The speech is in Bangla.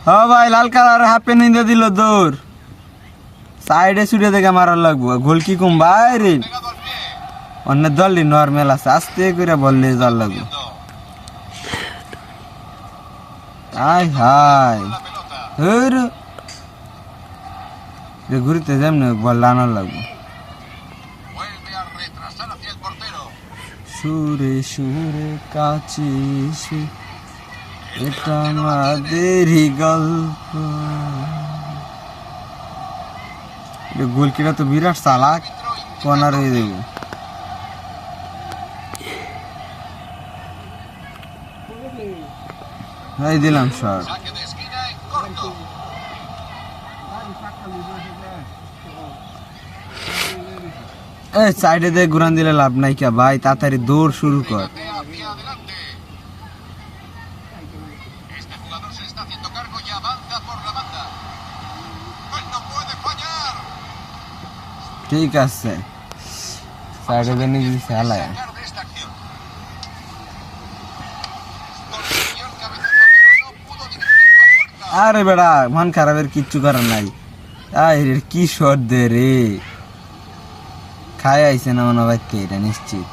ও ভাই লাল কালার হাফ প্যান্ট নিতে দিল দৌড় সাইডে ছুটে দেখে মারার লাগবো গোল কি কম বাইরে অন্য দলই নর্মাল আছে আস্তে করে বললে জল লাগবো আয় হাই ঘুরতে যেমনি বল আনার লাগবো সুরে সুরে কাছে এসে এটা আমাদেরই গল্প গোলকিটা তো বিরাট চালাক কর্নার হয়ে দেবো এই দিলাম শট এই সাইডে দিয়ে ঘুরান দিলে লাভ নাই কে ভাই তাড়াতাড়ি দৌড় শুরু কর ঠিক আছে সাইডে দিয়ে নিজে খেলায় আরে বেড়া মন খারাপের কিচ্ছু করার নাই আরে কি শট দে রে খায় আইছে না মনে হয় এটা নিশ্চিত